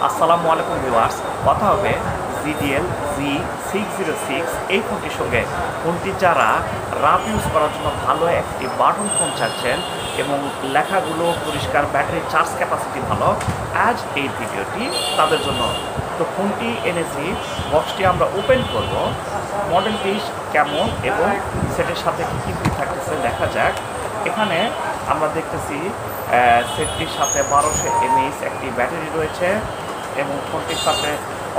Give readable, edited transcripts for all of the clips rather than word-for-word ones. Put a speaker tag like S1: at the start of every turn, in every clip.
S1: আসসালামু আলাইকুম ভিউয়ার্স, কথা হবে জিডিএল Z606 এই ফোনটির সঙ্গে। ফোনটি যারা রাফ ইউজ করার জন্য ভালো একটি বাটন ফোন চাচ্ছেন এবং লেখাগুলো পরিষ্কার, ব্যাটারি চার্জ ক্যাপাসিটি ভালো, আজ এই ভিডিওটি তাদের জন্য। তো ফোনটি এনেছি, বক্সটি আমরা ওপেন করব, মডেলটি কেমন এবং সেটের সাথে কী কী ফ্রি থাকতেছে দেখা যাক। এখানে আমরা দেখতেছি সেটটির সাথে 1200 mAh একটি ব্যাটারি রয়েছে এবং ফোনটির সাথে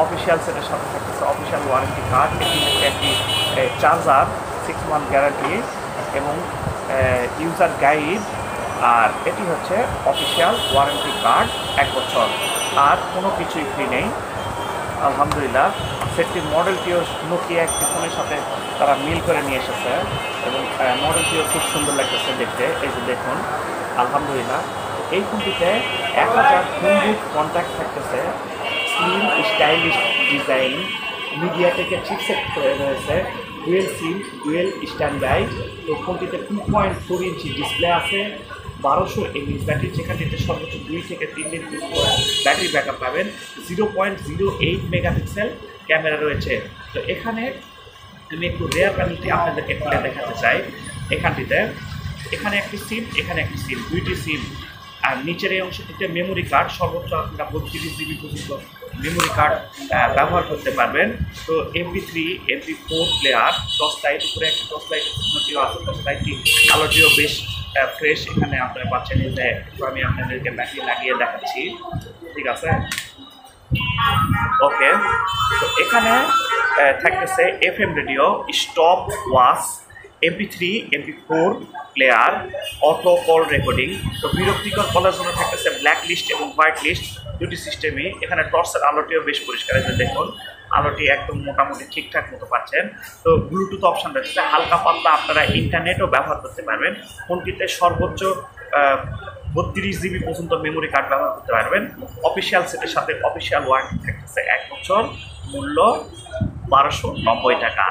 S1: অফিসিয়াল সেটের সাথে থাকতেছে অফিসিয়াল ওয়ারেন্টি কার্ড। এটি হচ্ছে একটি চার্জার, 6 মান্থ গ্যারান্টি এবং ইউজার গাইড। আর এটি হচ্ছে অফিসিয়াল ওয়ারেন্টি কার্ড 1 বছর, আর কোনো কিছুই ফ্রি নেই আলহামদুলিল্লাহ। সেটটির মডেলটিও নোকিয়া একটি ফোনের সাথে তারা মিল করে নিয়ে এসেছে এবং মডেলটিও খুব সুন্দর লাগতেছে দেখতে। এই যে দেখুন আলহামদুলিল্লাহ। এই ফোনটিতে 1000 ফোনবুক কন্ট্যাক্ট থাকতেছে, স্লিম স্টাইলিশ ডিজাইন, মিডিয়াটেকের চিপসেট রয়েছে, dual sim, dual standby. তো ফোনটিতে 2.4 ইঞ্চি ডিসপ্লে আছে, 1200 mAh ব্যাটারি, যেখানটিতে সর্বোচ্চ 2 থেকে 3 দিন ব্যাটারি ব্যাকআপ পাবেন। 0.08 মেগাপিক্সেল ক্যামেরা রয়েছে। তো এখানে আমি একটু রেয়ার প্যানেলটি আপনাদেরকে খুলে দেখাতে চাই। এখানে একটি সিম, এখানে একটি সিম, দুইটি সিম। আর নিচের এই অংশটিতে মেমোরি কার্ড, সর্বোচ্চ আপনারা 32 জিবি পর্যন্ত মেমোরি কার্ড ব্যবহার করতে পারবেন। তো MP3 MP4 player, torch light, উপরে একটা টর্চ লাইট চিহ্নটিও আছে, টর্চ লাইটটি আলোটিও বেশ ফ্রেশ এখানে আপনারা পাচ্ছেন। এই যে আমি আপনাদেরকে ব্যাটারি লাগিয়ে দেখাচ্ছি, ঠিক আছে? ওকে, তো এখানে থাকতেছে FM radio, stop watch, MP3 MP4 player, auto call recording. তো বিরক্তিকর কলের জন্য থাকতেছে ব্ল্যাক লিস্ট এবং হোয়াইট লিস্ট, দুটি সিস্টেমই। এখানে টর্চের আলোটিও বেশ পরিষ্কার, যে দেখুন আলোটি একদম মোটামুটি ঠিকঠাক মতো পাচ্ছেন। তো ব্লুটুথ অপশান রয়েছে, হালকা পাতলা আপনারা ইন্টারনেটও ব্যবহার করতে পারবেন। ফোনটিতে সর্বোচ্চ 32 জিবি পর্যন্ত মেমোরি কার্ড ব্যবহার করতে পারবেন। অফিসিয়াল সেটের সাথে অফিসিয়াল ওয়ারেন্টি থাকতেছে 1 বছর, মূল্য 1290 টাকা।